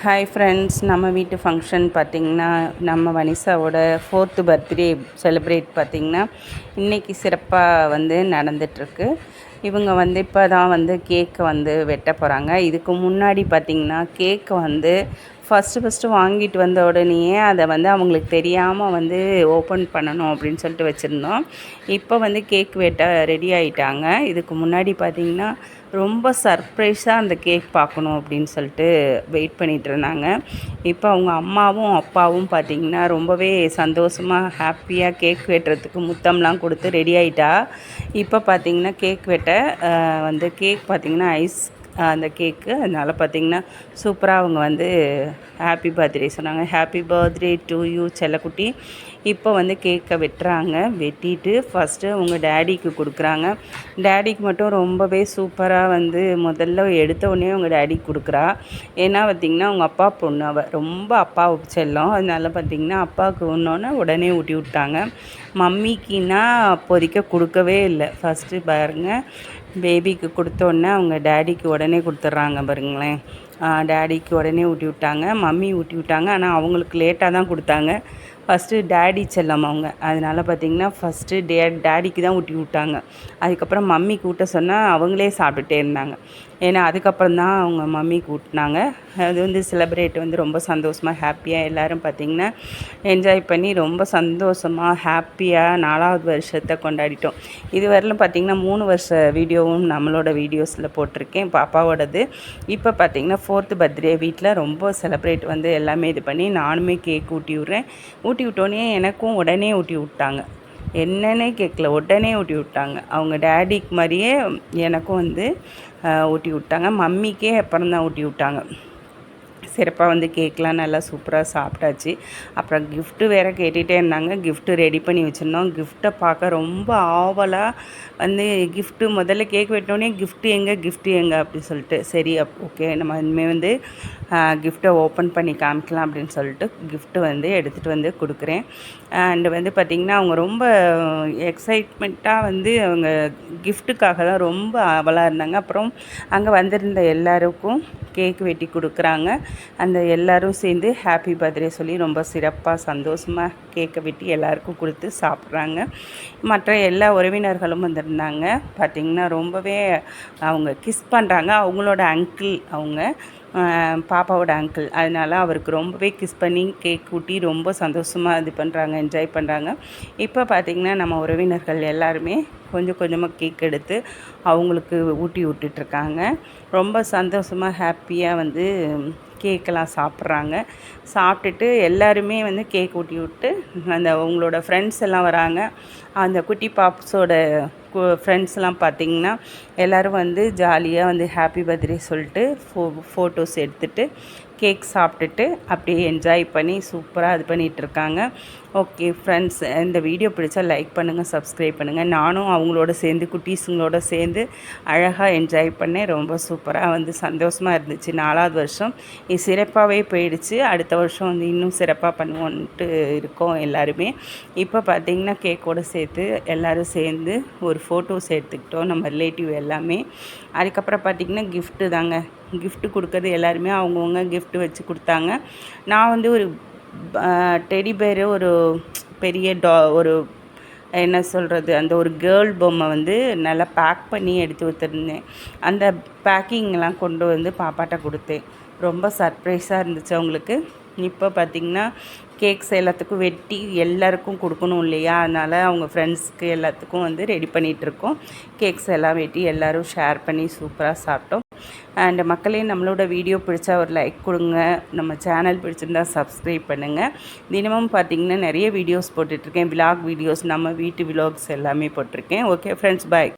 Hi friends, நம்ம வீட்டு function பார்த்திங்கன்னா நம்ம வனிஷாவோட 4th பர்த்டே செலிப்ரேட் பார்த்திங்கன்னா இன்றைக்கி சிறப்பாக நடந்துகிட்ருக்கு. இவங்க இப்போ தான் கேக்கை வெட்ட போகிறாங்க. இதுக்கு முன்னாடி பார்த்திங்கன்னா கேக்கை ஃபஸ்ட்டு வாங்கிட்டு வந்த உடனேயே அதை அவங்களுக்கு தெரியாமல் ஓப்பன் பண்ணணும் அப்படின்னு சொல்லிட்டு வச்சுருந்தோம். இப்போ கேக் வெட்ட ரெடி ஆகிட்டாங்க. இதுக்கு முன்னாடி பார்த்திங்கன்னா ரொம்ப சர்ப்ரைஸாக அந்த கேக் பார்க்கணும் அப்படின்னு சொல்லிட்டு வெயிட் பண்ணிகிட்டு இருந்தாங்க. இப்போ அவங்க அம்மாவும் அப்பாவும் பார்த்திங்கன்னா ரொம்பவே சந்தோஷமாக ஹாப்பியாக கேக் வெட்டுறதுக்கு முத்தம்லாம் கொடுத்து ரெடி ஆகிட்டா. இப்போ பார்த்திங்கன்னா கேக் வெட்ட கேக் பார்த்திங்கன்னா ஐஸ் அந்த கேக்கு, அதனால் பார்த்திங்கன்னா சூப்பராக அவங்க ஹாப்பி பர்த்டே சொன்னாங்க. ஹாப்பி பர்த்டே டு யூ செல்லக்குட்டி. இப்போ கேக்கை வெட்டுறாங்க. வெட்டிட்டு ஃபஸ்ட்டு அவங்க டேடிக்கு கொடுக்குறாங்க. டேடிக்கு மட்டும் ரொம்பவே சூப்பராக முதல்ல எடுத்த உடனே அவங்க டேடிக்கு கொடுக்குறா. ஏன்னா பார்த்திங்கன்னா அவங்க அப்பா பொண்ணு, அவள் ரொம்ப அப்பா செல்லம். அதனால பார்த்திங்கன்னா அப்பாவுக்கு ஒன்றோன்னே உடனே ஊட்டி விட்டாங்க. மம்மிக்குன்னா அப்போதைக்கு கொடுக்கவே இல்லை. ஃபஸ்ட்டு பாருங்கள், பேபிக்கு கொடுத்தோன்னே அவங்க டேடிக்கு உடனே கொடுத்துட்றாங்க பாருங்களேன். டேடிக்கு உடனே ஊட்டி விட்டாங்க, மம்மி ஊட்டி விட்டாங்க. ஆனால் அவங்களுக்கு லேட்டாக தான் கொடுத்தாங்க. ஃபஸ்ட்டு டேடி செல்லம் அவங்க, அதனால் பார்த்திங்கன்னா ஃபஸ்ட்டு டேடிக்கு தான் ஊட்டி விட்டாங்க. அதுக்கப்புறம் மம்மிக்கு ஊட்ட சொன்னால் அவங்களே சாப்பிட்டுட்டே இருந்தாங்க. ஏன்னா அதுக்கப்புறம் தான் அவங்க மம்மிக்கு ஊட்டினாங்க. அது செலிப்ரேட் ரொம்ப சந்தோஷமாக ஹாப்பியாக எல்லோரும் பார்த்திங்கன்னா என்ஜாய் பண்ணி ரொம்ப சந்தோஷமாக ஹாப்பியாக 4வது வருஷத்தை கொண்டாடிட்டோம். இதுவரையிலும் பார்த்திங்கன்னா 3 வருஷ வீடியோவும் நம்மளோட வீடியோஸில் போட்டிருக்கேன், பாப்பாவோடது. இப்போ பார்த்திங்கன்னா 4th பர்த்டே வீட்டில் ரொம்ப செலிப்ரேட் எல்லாமே இது பண்ணி நானுமே கேக் ஊட்டி விட்றேன். ஊட்டி விட்டோன்னே எனக்கும் உடனே ஊட்டி விட்டாங்க. என்னன்னே கேட்கல, உடனே ஊட்டி விட்டாங்க. அவங்க டேடிக்கு மாதிரியே எனக்கும் ஊட்டி விட்டாங்க. மம்மிக்கே அப்புறம் தான் ஊட்டி விட்டாங்க. சிறப்பாக கேக்லாம் நல்லா சூப்பராக சாப்பிட்டாச்சு. அப்புறம் கிஃப்ட்டு வேறு கேட்டுகிட்டே இருந்தாங்க. கிஃப்ட்டு ரெடி பண்ணி வச்சுருந்தோம். கிஃப்ட்டை பார்க்க ரொம்ப ஆவலாக கிஃப்ட்டு முதல்ல கேக் வெட்டினோடனே கிஃப்ட்டு எங்கே அப்படி சொல்லிட்டு, சரி ஓகே நம்ம இனிமேல் கிஃப்ட்டை ஓப்பன் பண்ணி காமிக்கலாம் அப்படின்னு சொல்லிட்டு கிஃப்ட்டு எடுத்துகிட்டு கொடுக்குறேன். அண்டு பார்த்திங்கன்னா அவங்க ரொம்ப எக்ஸைட்மெண்ட்டாக அவங்க கிஃப்ட்டுக்காக தான் ரொம்ப ஆவலாக இருந்தாங்க. அப்புறம் அங்கே வந்திருந்த எல்லாருக்கும் கேக் வெட்டி கொடுக்குறாங்க. அந்த எல்லோரும் சேர்ந்து ஹாப்பி பர்த்டே சொல்லி ரொம்ப சிறப்பாக சந்தோஷமாக கேக்கை வெட்டி எல்லாருக்கும் கொடுத்து சாப்பிட்றாங்க. மற்ற எல்லா உறவினர்களும் வந்திருந்தாங்க. பார்த்திங்கன்னா ரொம்பவே அவங்க கிஸ் பண்ணுறாங்க. அவங்களோட அங்கிள், அவங்க பாப்பாவோட அங்கிள், அதனால் அவருக்கு ரொம்பவே கிஸ் பண்ணி கேக் ஊட்டி ரொம்ப சந்தோஷமாக இது பண்ணுறாங்க, என்ஜாய் பண்ணுறாங்க. இப்போ பார்த்திங்கன்னா நம்ம உறவினர்கள் எல்லாருமே கொஞ்சம் கொஞ்சமாக கேக் எடுத்து அவங்களுக்கு ஊட்டி விட்டுட்ருக்காங்க. ரொம்ப சந்தோஷமாக ஹாப்பியாக கேக்கெல்லாம் சாப்பிட்றாங்க. சாப்பிட்டுட்டு எல்லாருமே கேக் ஊட்டி விட்டு அவங்களோட ஃப்ரெண்ட்ஸ் எல்லாம் வராங்க. அந்த குட்டி பாப்ஸோட ஃப்ரெண்ட்ஸ்லாம் பார்த்திங்கன்னா எல்லோரும் ஜாலியாக ஹாப்பி பர்த்டே சொல்லிட்டு ஃபோட்டோஸ் எடுத்துகிட்டு கேக் சாப்பிட்டுட்டு அப்படியே என்ஜாய் பண்ணி சூப்பராக இது பண்ணிகிட்ருக்காங்க. ஓகே ஃப்ரெண்ட்ஸ், இந்த வீடியோ பிடிச்சா லைக் பண்ணுங்கள், சப்ஸ்கிரைப் பண்ணுங்கள். நானும் அவங்களோட சேர்ந்து குட்டீஸுங்களோட சேர்ந்து அழகாக என்ஜாய் பண்ணேன். ரொம்ப சூப்பராக சந்தோஷமாக இருந்துச்சு. 4வது வருஷம் இது சிறப்பாகவே போயிடுச்சு. அடுத்த வருஷம் இன்னும் சிறப்பாக பண்ணுவோன்ட்டு இருக்கோம் எல்லாருமே. இப்போ பார்த்திங்கன்னா கேக்கோடு சேர்த்து எல்லோரும் சேர்ந்து ஒரு ஃபோட்டோஸ் எடுத்துக்கிட்டோம், நம்ம ரிலேட்டிவ் எல்லாமே. அதுக்கப்புறம் பார்த்திங்கன்னா கிஃப்ட்டு தாங்க. கிஃப்ட்டு கொடுக்குறது எல்லாருமே அவங்கவுங்க கிஃப்ட்டு வச்சு கொடுத்தாங்க. நான் ஒரு டெடி பேரு, ஒரு பெரிய ஒரு என்ன சொல்கிறது, அந்த ஒரு கேர்ள் பொம்மை நல்லா பேக் பண்ணி எடுத்து வச்சுருந்தேன். அந்த பேக்கிங்லாம் கொண்டு பாப்பாட்ட கொடுத்தேன். ரொம்ப சர்ப்ரைஸாக இருந்துச்சு அவங்களுக்கு. இப்போ பார்த்திங்கன்னா கேக்ஸ் எல்லாத்துக்கும் வெட்டி எல்லாருக்கும் கொடுக்கணும் இல்லையா, அதனால் அவங்க ஃப்ரெண்ட்ஸ்க்கு எல்லாத்துக்கும் ரெடி பண்ணிகிட்ருக்கோம். கேக்ஸ் எல்லாம் வெட்டி எல்லோரும் ஷேர் பண்ணி சூப்பராக சாப்பிட்டோம். அண்ட் மக்களே, நம்மளோட வீடியோ பிடிச்சா ஒரு லைக் கொடுங்க. நம்ம சேனல் பிடிச்சிருந்தா சப்ஸ்கிரைப் பண்ணுங்கள். தினமும் பார்த்திங்கன்னா நிறைய வீடியோஸ் போட்டுட்ருக்கேன், விலாக் வீடியோஸ், நம்ம வீட்டு விலாக்ஸ் எல்லாமே போட்டிருக்கேன். ஓகே ஃப்ரெண்ட்ஸ், பாய்.